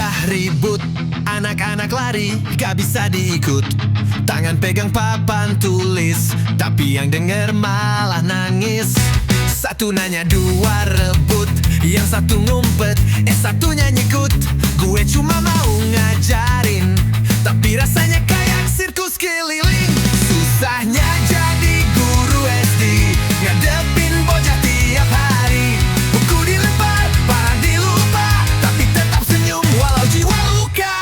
udah ribut, anak-anak lari gak bisa diikut. Tangan pegang papan tulis, tapi yang denger malah nangis. Satu nanya dua rebut, yang satu ngumpet, satunya nyekut. Gue cuma mau ngajarin, tapi rasanya kayak sirkus keliling. Susahnya jadi guru SD, ngadepin bocah tiap hari. Buku dilempar, parang dilupa, tapi tetap senyum walau jiwa luka.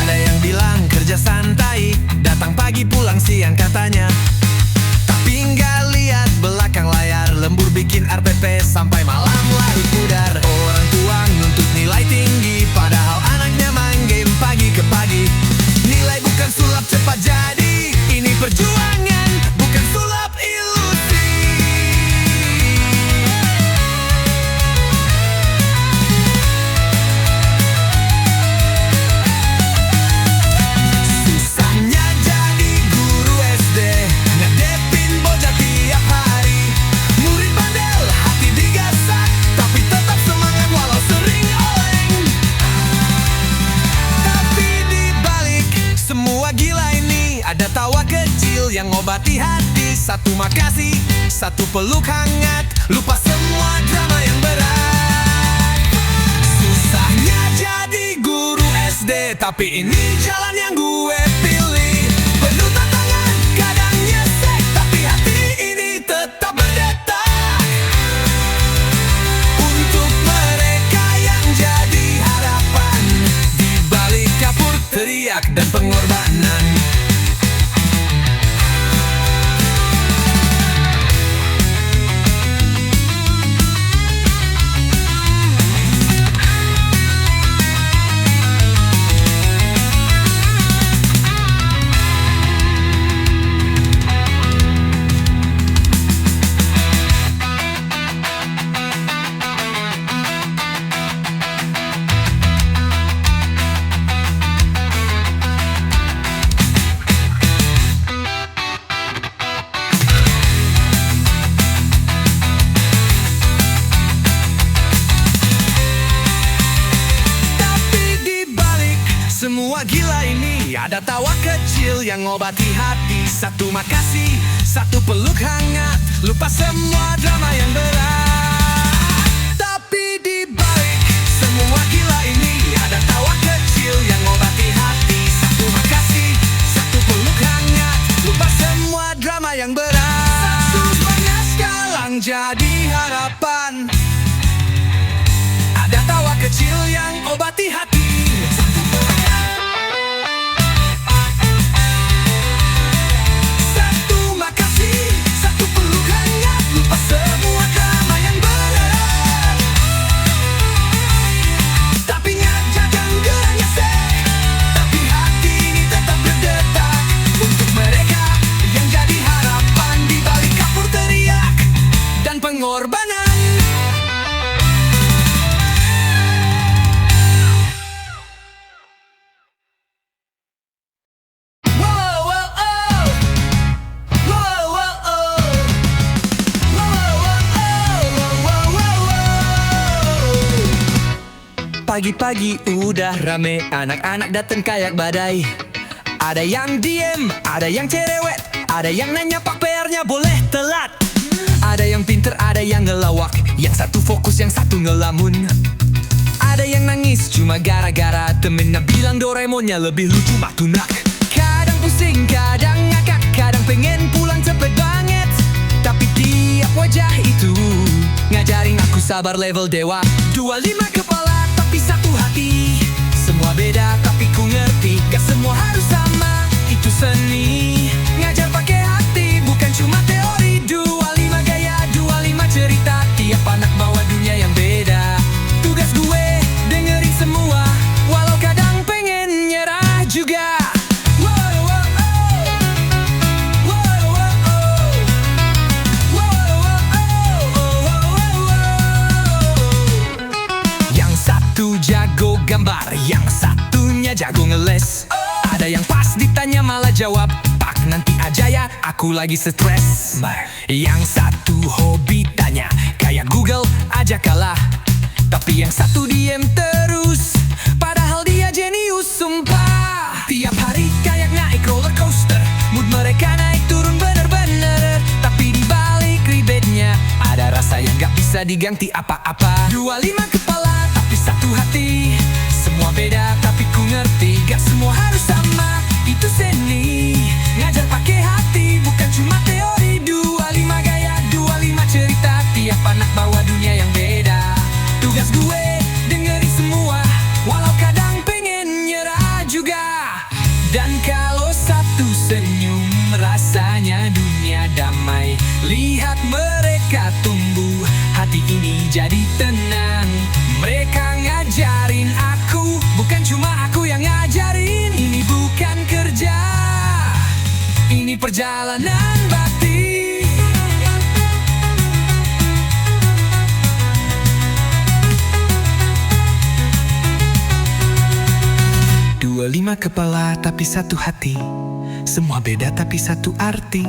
Ada yang bilang kerja santai, datang pagi pulang siang katanya. Tapi nggak lihat belakang layar, lembur bikin RPP sampai malam lari pudar. Orang tua nuntut nilai tinggi, padahal anaknya main game pagi ke pagi. Nilai bukan sulap cepat jadi, ini perjuangan bukan sulap ilusi. Susahnya jadi guru SD, ngadepin bocah tiap hari. Murid bandel, hati digasak, tapi tetap semangat walau sering oleng. Tapi dibalik semua gila ini, ada tawa kecil yang ngobati hati. Satu makasih, satu peluk hangat, lupa semua drama yang berat. Susahnya jadi guru SD, tapi ini jalan yang gue pilih. Penuh tantangan, kadang nyesek, tapi hati ini tetap berdetak. Untuk mereka yang jadi harapan, di balik kapur teriak dan pengorbanan. Semua gila ini, ada tawa kecil yang ngobati hati. Satu makasih, satu peluk hangat, lupa semua drama yang berat. Tapi di balik semua gila ini, ada tawa kecil yang ngobati hati. Satu makasih, satu peluk hangat, lupa semua drama yang berat. Susahnya sekarang jadi harapan, ada tawa kecil yang obati hati. Pengorbanan. Pagi-pagi udah rame, anak-anak dateng kayak badai. Ada yang diem, ada yang cerewet, ada yang nanya pak PR-nya boleh telat. Ada yang pinter, ada yang ngelawak, yang satu fokus, yang satu ngelamun. Ada yang nangis cuma gara-gara temennya bilang Doraemonnya lebih lucu mak tunak. Kadang pusing, kadang ngakak, kadang pengen pulang cepet banget. Tapi tiap wajah itu ngajarin aku sabar level dewa. 25 kepala tapi satu hati, semua beda tapi ku ngerti, gak semua harus sama, itu seni. Ngajar pakai hati, bukan cuma teori. 25 gaya, 25 cerita, tiap anak bawa dunia yang beda. Tugas gue dengerin semua, walau kadang pengen nyerah juga. Yang satu jago gambar, yang satunya jago ngeles. Ada yang pas ditanya malah jawab, "Pak nanti aja ya, aku lagi stres." Yang satu hobi tanya katanya. Kayak Google aja kalah, tapi yang satu diem terus, padahal dia jenius sumpah. Tiap hari kayak naik roller coaster, mood mereka naik turun bener-bener. Tapi di balik ribetnya ada rasa yang gak bisa diganti apa-apa. 25 kepala tapi satu hati, semua beda tapi ku ngerti, gak semua harus sama. Itu seni, ngajar pakai hati, bukan cuma teori. 25 gaya, 25 cerita, tiap anak bawa dunia yang beda. Tugas gue dengerin semua, walau kadang pengen nyerah juga. Dan kalau satu senyum, rasanya dunia damai. Lihat mereka tumbuh, hati ini jadi tenang. Mereka ngajarin aku, bukan cuma aku yang ngajarin. Ini bukan kerja, ini perjalanan bakti. 25 kepala tapi satu hati, semua beda tapi satu arti.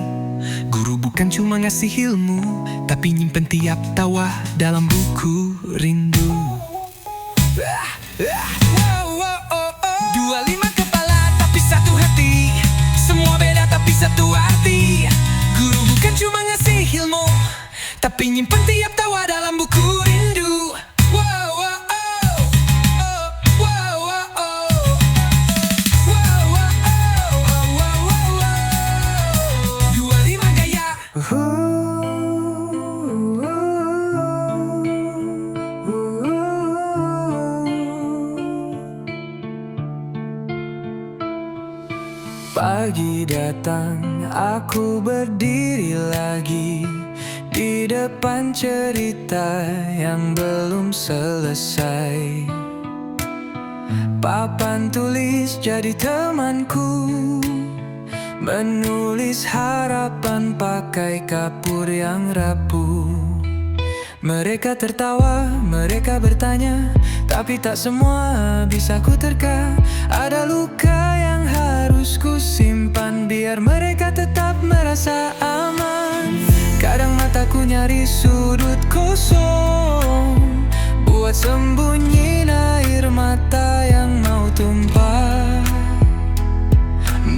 Guru bukan cuma ngasih ilmu, tapi nyimpen tiap tawa dalam buku rindu. 25 kepala tapi satu hati, semua beda tapi satu arti. Guru bukan cuma ngasih ilmu, tapi nyimpen tiap tawa dalam buku rindu. 25 gaya. Pagi datang, aku berdiri lagi di depan cerita yang belum selesai. Papan tulis jadi temanku, menulis harapan pakai kapur yang rapuh. Mereka tertawa, mereka bertanya, tapi tak semua bisa ku terka. Ada luka yang harus ku simpan, biar mereka tetap merasa aman. Kadang mataku nyari sudut kosong, buat sembunyi air mata yang mau tumpah.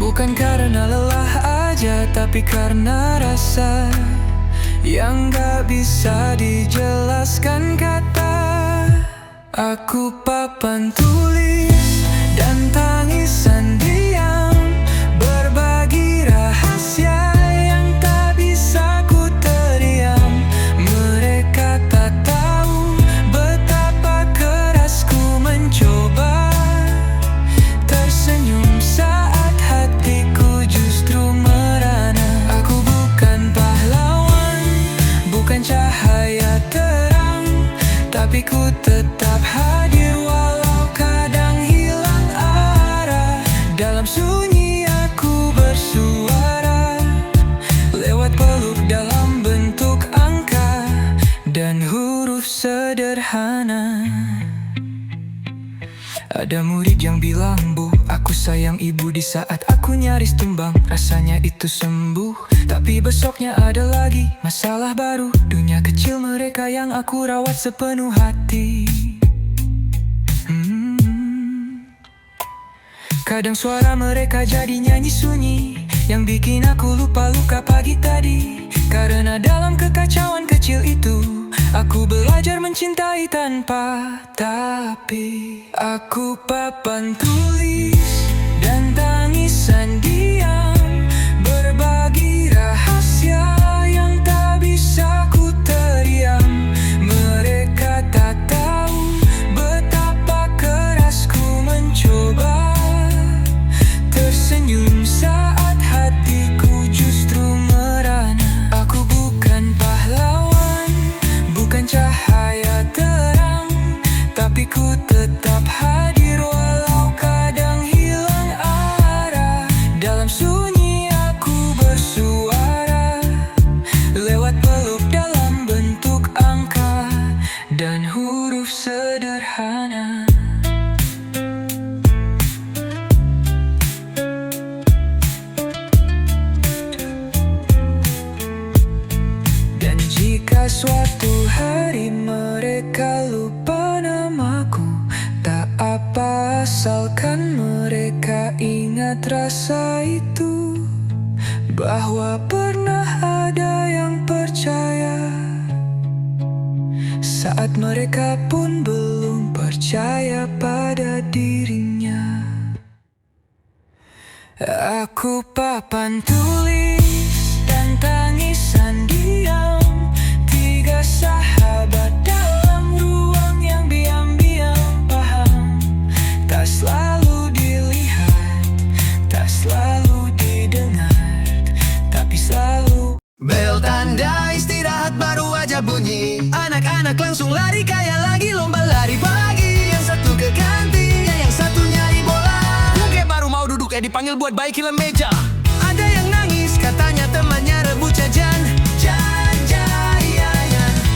Bukan karena lelah aja, tapi karena rasa yang gak bisa dijelaskan kata. Aku papan tulis dan tangisan diam, berbagi rahasia yang tak bisa ku teriam. Mereka tak tahu betapa keras ku mencoba, tersenyum saat hatiku justru merana. Aku bukan pahlawan, bukan cahaya terang, tapi ku tetap hadir walau kadang hilang arah. Dalam sunyi aku bersuara, lewat peluk dalam bentuk angka dan huruf sederhana. Ada murid yang bilang, "Bu, aku sayang ibu." Di saat aku nyaris tumbang, rasanya itu sembuh. Tapi besoknya ada lagi masalah baru, dunia kecil mereka yang aku rawat sepenuh hati. Kadang suara mereka jadi nyanyi sunyi, yang bikin aku lupa luka pagi tadi. Karena dalam kekacauan kecil itu, aku belajar mencintai tanpa tapi. Aku papan tulis dan tangisan diam, berbagi rahasia yang tak bisa ku teriam. Mereka tak tahu betapa keras ku mencoba, tersenyum saat hatiku justru merana. Aku bukan pahlawan, bukan cahaya terang, tapi ku tetap hadir walau kadang hilang arah. Dalam sunyi aku bersuara, lewat peluk dalam bentuk angka dan huruf sederhana. Dan jika suatu asalkan mereka ingat rasa itu, bahwa pernah ada yang percaya saat mereka pun belum percaya pada dirinya. Aku papan tulis dan tangisan diam, tiga sahabat dalam ruang yang diam-diam paham. Tak selalu dilihat, tak selalu didengar, tapi selalu. Bel tanda istirahat baru aja bunyi, anak-anak langsung lari kayak lagi lomba lari pagi. Yang satu ke kantin, yang satu nyari bola. Mungkin baru mau duduk dipanggil buat baikin meja. Ada yang nangis katanya temannya rebut jajan.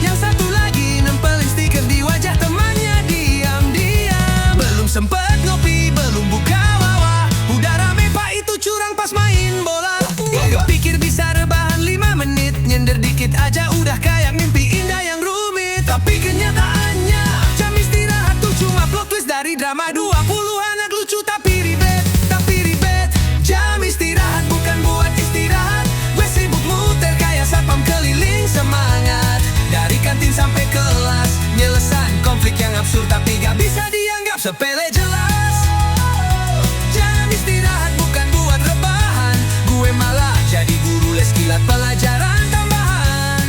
Yang satu lagi nempelin stiker di wajah temannya diam-diam. Belum sempet ngopi, belum buka wawa, udah rame pak itu curang pas main bola. Gak pikir bisa rebahan 5 menit, nyender dikit aja udah kayak mimpi indah yang rumit. Tapi kenyataannya jam istirahat tuh cuma plot twist dari drama 20 anak lucu tapi ribet. Jam istirahat bukan buat istirahat, gue sibuk muter kayak satpam keliling semangat. Dari kantin sampai kelas, nyelesain konflik yang absurd tapi gak bisa dianggap sepele jelas. Jam istirahat bukan buat rebahan, gue malah jadi guru les kilat pelajaran tambahan.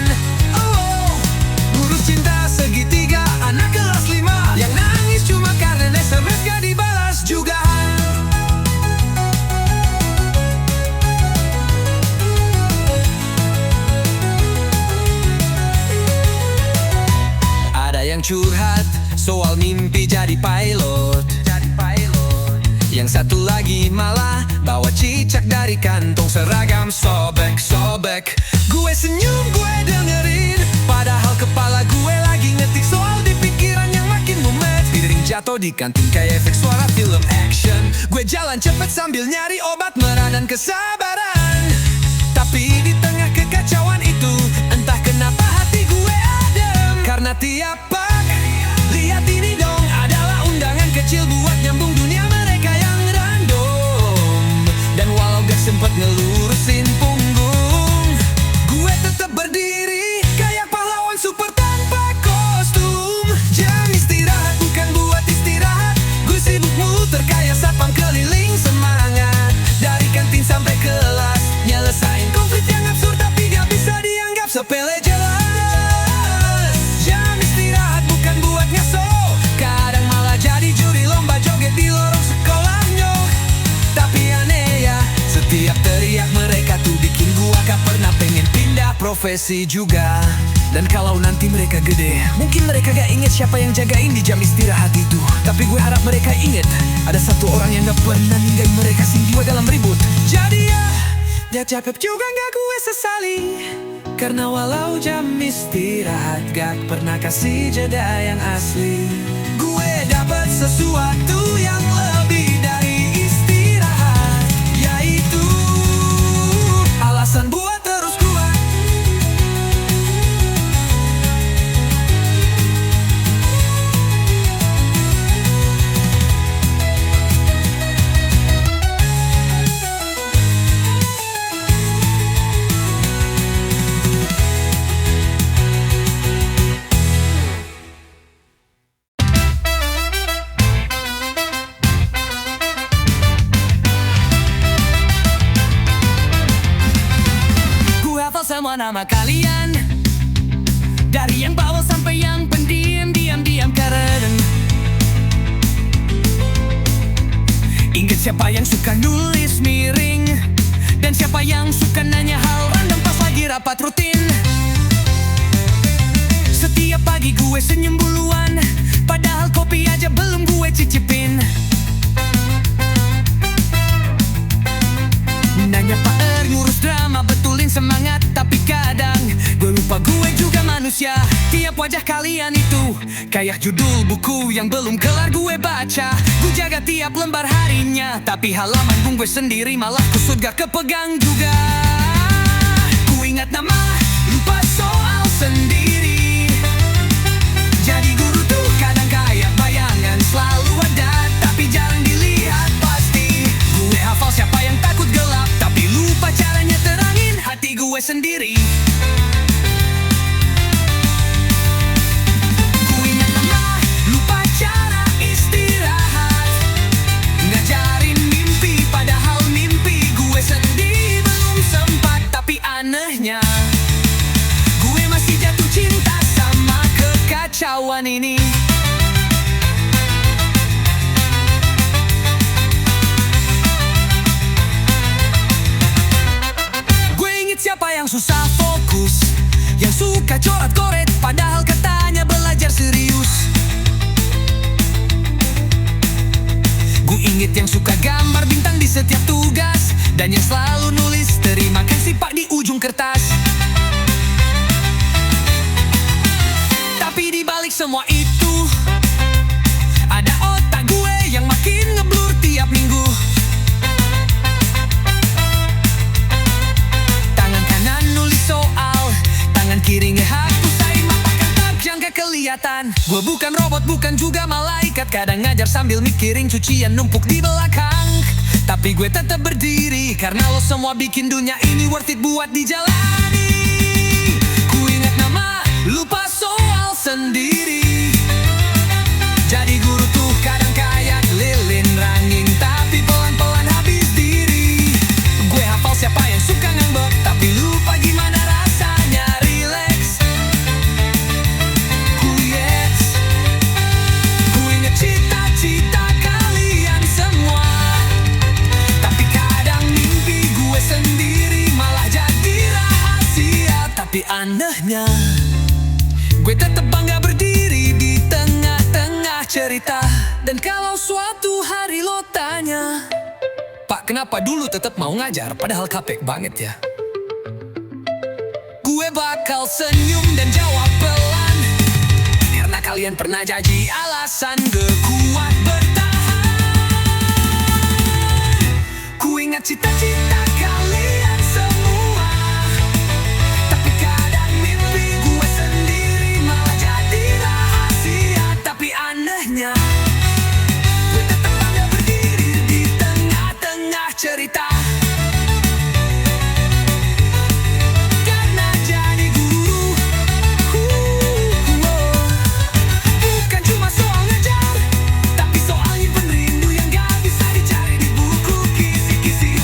Guru cinta segitiga anak kelas 5 yang nangis cuma karena SMS gak dibalas juga. Ada yang curhat soal mimpi jadi pilot. Yang satu lagi malah bawa cicak dari kantong seragam sobek. Gue senyum, gue dengerin, padahal kepala gue lagi ngetik soal di pikiran yang makin mumet. Piring jatuh di kantin kayak efek suara film action. Gue jalan cepet sambil nyari obat merah dan kesabaran. Tapi di tengah kekacauan itu, entah kenapa hati gue adem. Karena tiap pagi, lihat ini dong, adalah undangan kecil buat nyambung dunia mereka yang random. Dan walau gak sempet ngelurusin punggung, gue tetap berdiri kayak pahlawan super tanpa kostum. Jam istirahat bukan buat istirahat, gue sibuk muter kayak satpam keliling semangat. Dari kantin sampai kelas, nyelesain konflik yang absurd tapi gak bisa dianggap sepele jelas. Jam istirahat bukan buat ngaso, kadang malah jadi juri lomba joget di lorong sekolah nyok. Tapi aneh ya, setiap teriak mereka tuh bikin gua gak pernah pengen pindah profesi juga. Dan kalau nanti mereka gede, mungkin mereka gak inget siapa yang jagain di jam istirahat itu. Tapi gue harap mereka inget, ada satu orang yang gak pernah ninggalin mereka sendiri dalam ribut. Jadi ya capek juga gak gue sesali, karena walau jam istirahat gak pernah kasih jeda yang asli. Gue dapat sesuatu yang lebih dari istirahat, yaitu alasan buat terus kuat. Semua nama kalian, dari yang bawel sampai yang pendiam, diam keren. Ingat siapa yang suka nulis miring, dan siapa yang suka nanya hal random pas lagi rapat rutin. Setiap pagi gue senyum duluan, padahal kopi aja belum gue cicipin. Nanya Pak ngurus drama, betulin semangat, tapi kadang gue lupa gue juga manusia. Tiap wajah kalian itu kayak judul buku yang belum kelar gue baca. Gue jaga tiap lembar harinya, tapi halaman bung gue sendiri malah kusut gak kepegang juga. Ku ingat nama, lupa soal sendiri. Jadi guru tuh kadang kayak bayangan selalu ada, tapi jarang Pengingit yang suka gambar bintang di setiap tugas, dan yang selalu nulis terima kasih Pak di ujung kertas. Tapi di balik semua itu ada otak gue yang makin ngeblur tiap minggu. Tangan kanan nulis soal, tangan kiri ngehapusain mata ketak yang gak kelihatan. Gue bukan robot, bukan juga malaikat. Kadang ngajar sambil mikirin cucian numpuk di belakang. Tapi gue tetap berdiri karena lo semua bikin dunia ini worth it buat dijalani. Ku ingat nama, lupa soal sendiri. Jadi guru tuh kadang kayak lilin rangin, tapi pelan-pelan habis diri. Gue hafal siapa yang suka ngambek, tapi lupa gimana rasanya relax. Yes, ku ingat cita-cita kalian semua, tapi kadang mimpi gue sendiri malah jadi rahasia. Tapi anehnya gue tetap bangga berdiri di tengah-tengah cerita. Dan kalau suatu hari lo tanya, Pak, kenapa dulu tetap mau ngajar padahal capek banget ya? Gue bakal senyum dan jawab pelan, karena kalian pernah jadi alasan gue kuat bertahan. Ku ingat cita-cita kalian semua, tapi kadang mimpi gue sendiri malah jadi rahasia. Tapi anehnya gue tetap bangga berdiri di tengah-tengah cerita. Karena jadi guru bukan cuma soal ngajar, tapi soal nyimpen rindu yang gak bisa dicari di buku kisi-kisi.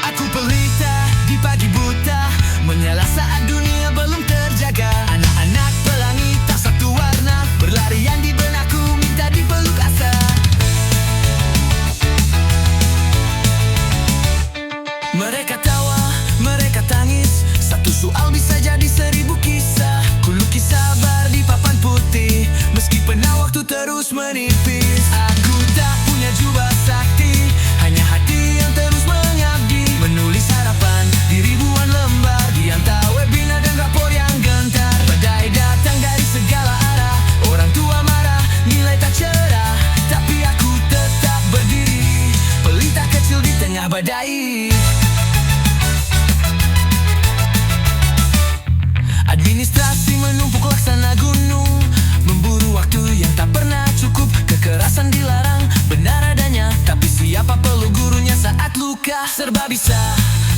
Aku pelita di pagi buta, menyala saat dunia belum terjaga. Anak-anak pelangi tak satu warna, berlarian di benakku minta dipeluk asa. Mereka tawa, mereka tangis, satu soal bisa jadi 1000 kisah. Ku lukis sabar di papan putih, meski pernah waktu terus menipis. Aku tak punya jubah sakti, hanya hati yang terus mengabdi. Menulis harapan di ribuan lembar, di antara webinar dan rapor yang gentar. Badai datang dari segala arah, orang tua marah, nilai tak cerah. Tapi aku tetap berdiri, pelita kecil di tengah badai. Administrasi menumpuk laksana gunung, memburu waktu yang tak pernah cukup. Kekerasan dilarang, benar adanya, tapi siapa peluk gurunya saat luka? Serba bisa,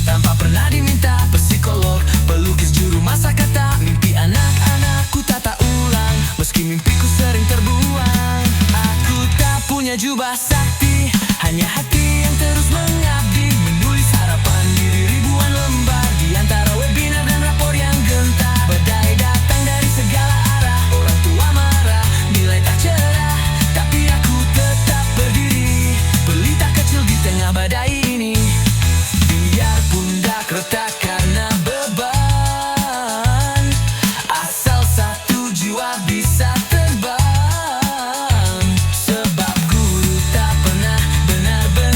tanpa pernah diminta. Psikolog, pelukis, juru masa kata. Mimpi anak-anakku tata ulang, meski mimpiku sering terbuang. Aku tak punya jubah sakti, hanya hati yang terus mengabdi. Menulis harapan di ribuan lembar, di antara webinar dan rapor yang gentar. Badai datang dari segala arah, orang tua marah, nilai tak cerah. Tapi aku tetap berdiri, pelita kecil di tengah badai ini. Biar pundak retak karena beban, asal satu jiwa bisa terbang. Sebab guru tak pernah benar-benar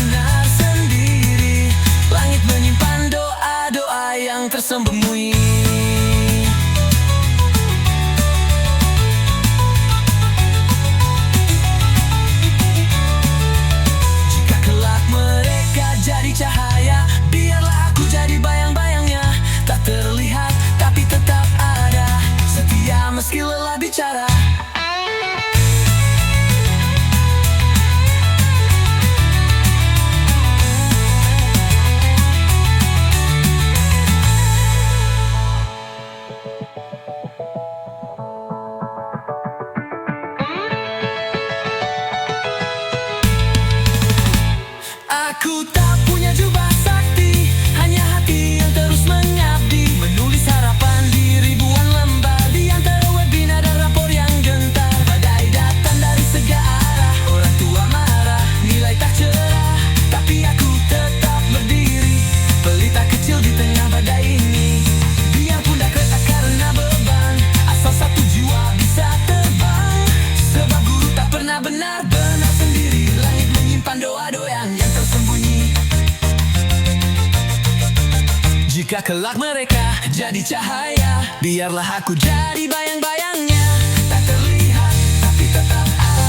Jika kelak mereka jadi cahaya, biarlah aku jadi bayang-bayangnya. Tak terlihat tapi tetap ada,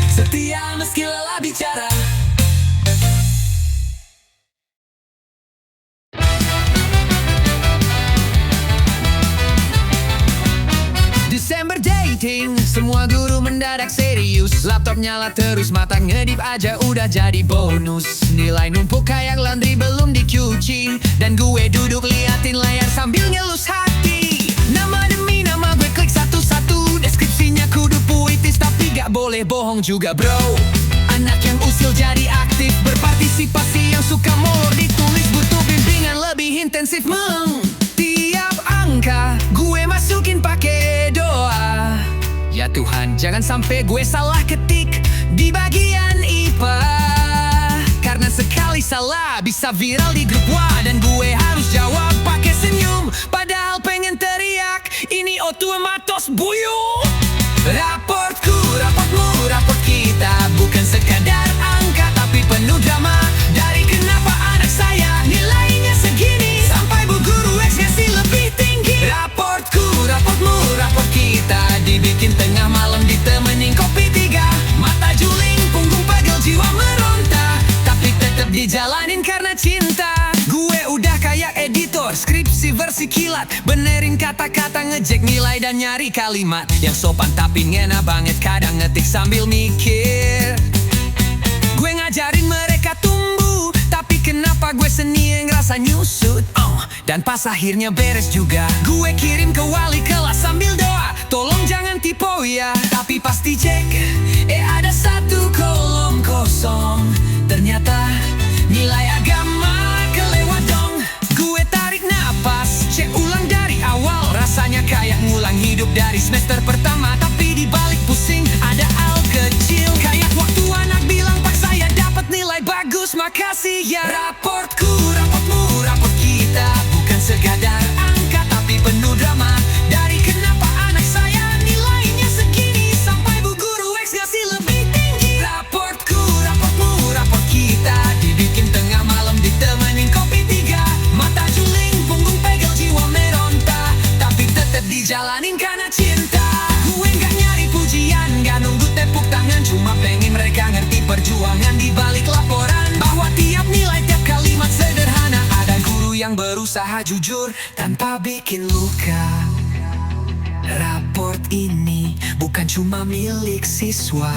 setia meski lelah bicara. Desember dating, semua guru mendadak serius. Laptop nyala terus, mata ngedip aja udah jadi bonus. Nilai numpuk kayak laundry belum dicuci, dan gue duduk liatin layar sambil ngelus hati. Nama demi nama gue klik satu-satu. Deskripsinya kudu puitis tapi gak boleh bohong juga bro. Anak yang usil jadi aktif, berpartisipasi yang suka molor ditulis. Butuh bimbingan lebih intensif tiap angka gue masukin pakai doa. Ya Tuhan, jangan sampai gue salah ketik di bagian IPA, karena sekali salah bisa viral di grup WA. Dan gue harus jawab pakai senyum, padahal pengen teriak, ini otomatis buyung. Raportku, raportmu, raport kita bukan sekadar angka, tapi penuh drama. Dari kenapa anak saya nilainya segini, sampai bu guru X ngasih lebih tinggi. Raportku, raportmu, raport kita dibikin tengah malam ditemenin kopi 3. Mata juling, punggung pegel, jiwa meronta, tapi tetap dijalanin karena cinta. Gue udah kayak editor skripsi versi kilat, benerin kata-kata, ngejek nilai dan nyari kalimat yang sopan tapi ngena banget. Kadang ngetik sambil mikir, gue ngajarin mereka tumbuh, tapi kenapa gue seni yang ngerasa nyusut. Dan pas akhirnya beres juga, gue kirim ke wali kelas sambil doa, tolong jangan typo ya. Tapi pasti cek, ada satu kolom kosong, ternyata nilai agama kelewat dong. Gue tarik napas, cek ulang dari awal, rasanya kayak ngulang hidup dari semester pertama. Tapi dibalik pusing ada al kecil, kayak waktu anak bilang pak saya dapat nilai bagus, makasih ya. Raportku, raportmu, raport kita bukan sekadar angka, tapi penuh drama. Dari kenapa anak saya nilainya segini, sampai bu guru X ngasih lebih tinggi. Raportku, raportmu, raport kita dibikin tengah malam ditemenin kopi 3. Mata juling, punggung pegel, jiwa meronta, tapi tetap dijalanin karena cinta. Gue gak nyari pujian, gak nunggu tepuk tangan, cuma pengen mereka ngerti perjuangan di balik laporan, bahwa tiap nilai, tiap kalimat sederhana. Ada guru yang berusaha jujur tanpa bikin luka. Raport ini bukan cuma milik siswa,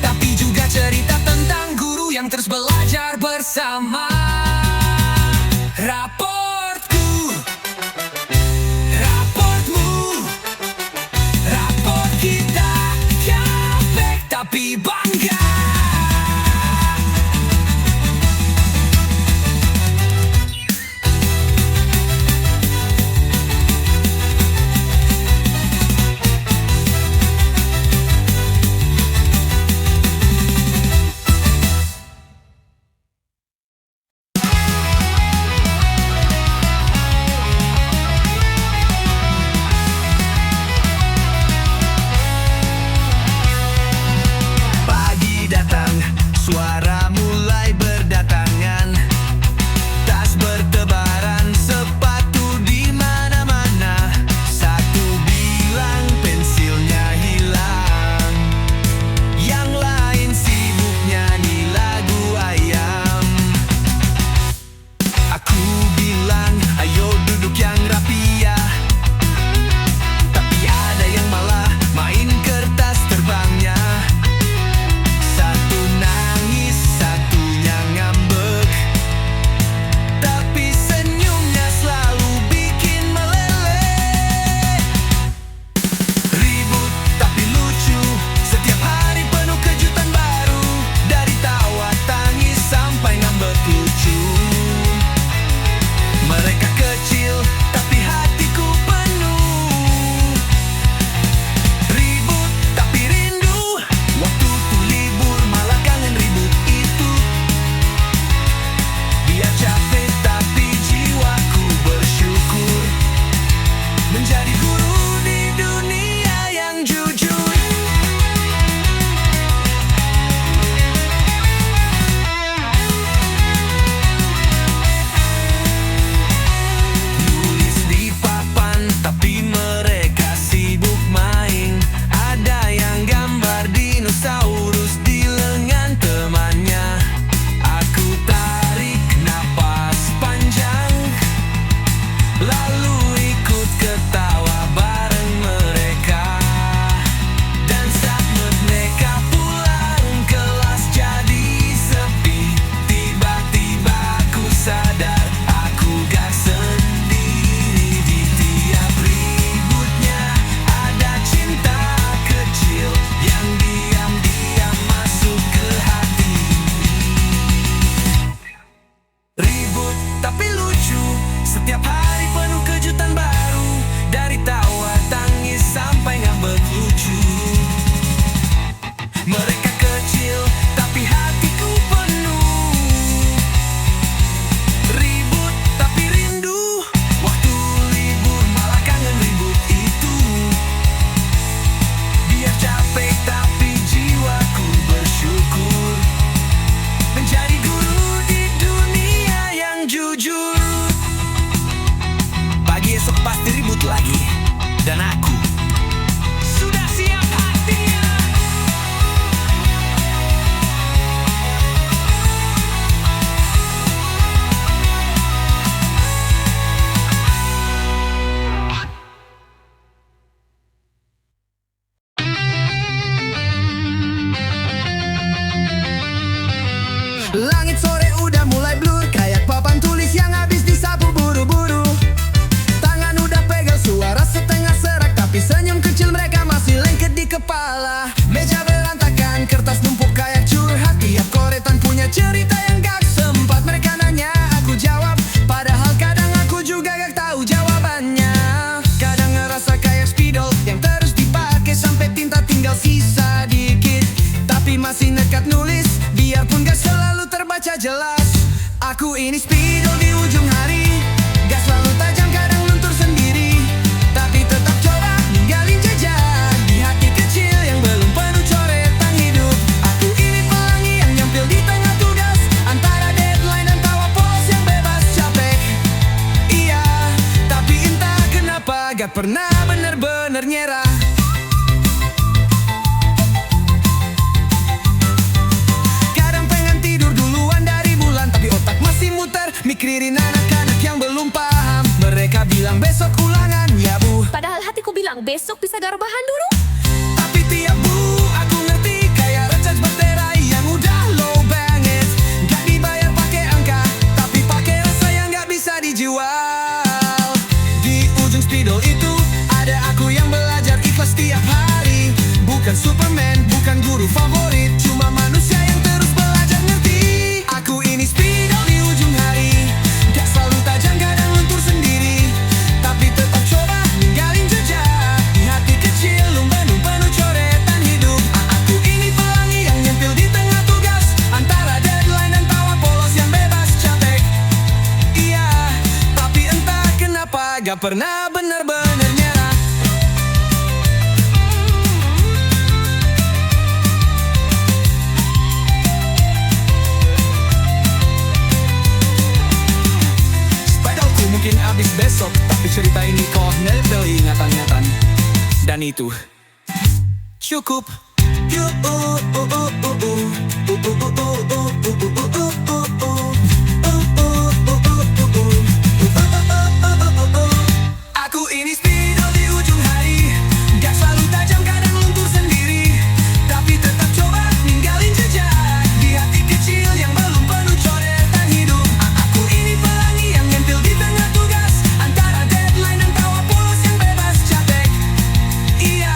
tapi juga cerita tentang guru yang terus belajar bersama. Raportku, raportmu, raport kita capek tapi bangga. Ribut tapi lucu, setiap hari penuh kejutan baru. Dari tawa tangis sampai ngambek lucu. Mereka kecil tapi hatiku penuh. Ribut tapi rindu, waktu libur malah kangen ribut itu. Biar capek tapi jiwaku bersyukur menjadi guru di dunia yang jujur. Pagi esok pasti ribut lagi, dan aku sudah siap hatinya. Langit sore udah mulai blur, kayak papan tulis yang habis disapu buru-buru. Tangan udah pegal, suara setengah serak, tapi senyum kecil mereka masih lengket di kepala. Meja berantakan, kertas numpuk kayak curhat. Tiap koretan punya cerita yang gak sempat mereka nanya, aku jawab. Padahal kadang aku juga gak tahu jawabannya. Kadang ngerasa kayak spidol yang terus dipakai sampai tinta tinggal sisa dikit, tapi masih nekat nulis biarpun gak selalu terbaca jelas. Aku ini spidol di ujung hari, gak selalu tajam, kadang luntur sendiri, tapi tetap coba ninggalin jejak di hati kecil yang belum penuh coretan hidup. Aku ini pelangi yang nyampil di tengah tugas, antara deadline dan tawa polos yang bebas capek. Iya, tapi entah kenapa gak pernah bener-bener nyerah. Mikirin anak-anak yang belum paham, mereka bilang besok ulangan ya bu, padahal hatiku bilang besok bisa garbahan dulu. tapi tiap bu aku ngerti, kayak recharge baterai yang udah low banget. Gak dibayar pakai angka, tapi pakai rasa yang gak bisa dijual. Di ujung spidol itu ada aku yang belajar ikhlas tiap hari. Bukan Superman, bukan guru favorit, cuma manusia yang terus belajar ngerti. Aku ini spidol di ujung hari, gak selalu tajam, kadang luntur sendiri, tapi tetap coba ninggalin jejak di hati kecil lumba-lumba penuh coretan hidup. Aku ini pelangi yang nyempil di tengah tugas, antara deadline dan tawa polos yang bebas capek. Iya, tapi entah kenapa gak pernah bener-bener nyerah. Mungkin habis besok, tapi cerita ini kok nempel ingatan-ingatan, dan itu cukup. Aku ini spidol di ujung hari, gak selalu tajam, kadang luntur sendiri, tapi tetap coba ninggalin jejak di hati kecil yang belum penuh coretan hidup. Aku ini pelangi yang nempel di tengah tugas, antara deadline dan tawa polos yang bebas capek. Iya,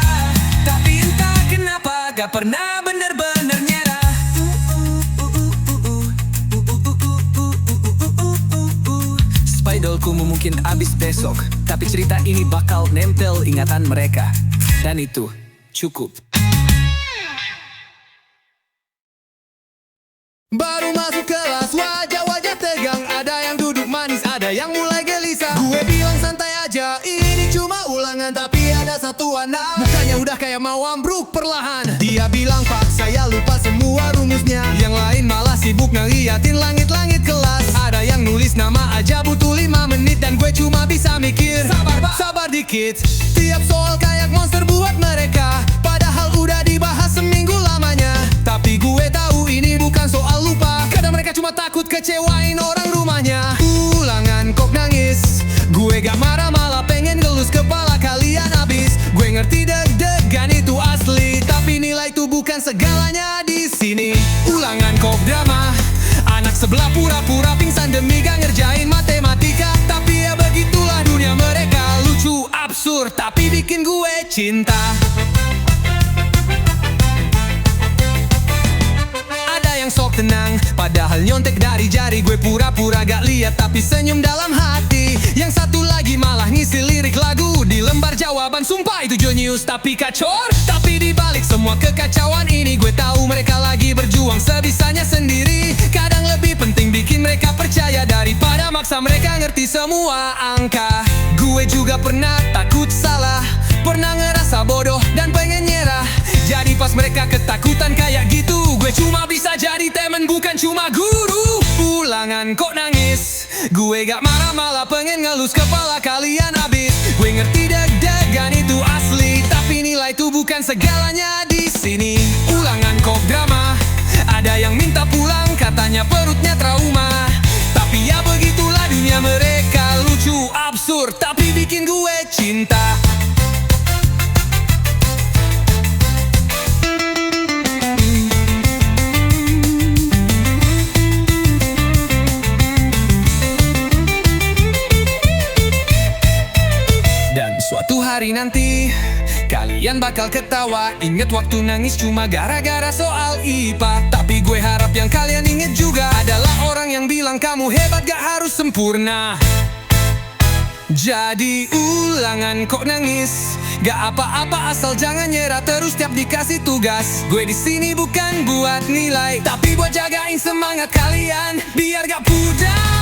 tapi entah kenapa gak pernah bener-bener nyerah. Spidolku mungkin habis besok, tapi cerita ini bakal nempel ingatan mereka, dan itu cukup. Baru masuk kelas, wajah-wajah tegang, ada yang duduk manis, ada yang mulai gelisah. Gue bilang santai aja, ini cuma ulangan, tapi ada satu anak mukanya udah kayak mau ambruk perlahan. Dia bilang pak, saya lupa semua rumusnya. Yang lain malah sibuk ngeliatin langit-langit kelas. Ada yang nulis nama aja butuh 5 menit, dan gue cuma bisa mikir, sabar dikit. Tiap soal kayak monster buat mereka, padahal udah dibahas seminggu lamanya. Tapi gue tahu ini bukan soal lupa, kadang mereka cuma takut kecewain orang rumahnya. Ulangan kok nangis, gue gak marah, malah pengen gelus kepala kalian habis. Gue ngerti deg-degan itu asli, tapi nilai itu bukan segalanya di sini. Ulangan kok drama, anak sebelah pura-pura pingsan demi gak ngerjain matematika. Tapi ya begitulah dunia mereka, lucu, absurd, tapi bikin gue cinta. Ada yang sok tenang. Padahal nyontek dari jari, gue pura-pura gak lihat tapi senyum dalam hati. Yang satu lagi malah ngisi lirik lagu di lembar jawaban. Sumpah itu jenius tapi kacor. Tapi di balik semua kekacauan ini, gue tahu mereka lagi berjuang sebisanya sendiri. Kadang lebih penting bikin mereka percaya daripada maksa mereka ngerti semua angka. Gue juga pernah takut salah, pernah ngerasa bodoh dan pengen nyerah. Jadi pas mereka ketakutan kayak gitu, gue cuma bisa jadi temen bukan cuma guru. Ulangan kok nangis, gue gak marah malah pengen ngelus kepala kalian abis. Gue ngerti deg-degan itu asli, tapi nilai itu bukan segalanya di sini. Ulangan kok drama, ada yang minta pulang katanya perutnya trauma. Tapi ya begitulah dunia mereka, lucu, absurd, tapi bikin gue cinta. Dan suatu hari nanti kalian bakal ketawa, inget waktu nangis cuma gara-gara soal IPA. Tapi gue harap yang kalian inget juga adalah orang yang bilang kamu hebat gak harus sempurna. Jadi ulangan kok nangis, gak apa-apa asal jangan nyerah terus tiap dikasih tugas. Gue di sini bukan buat nilai, tapi buat jagain semangat kalian biar gak pudar.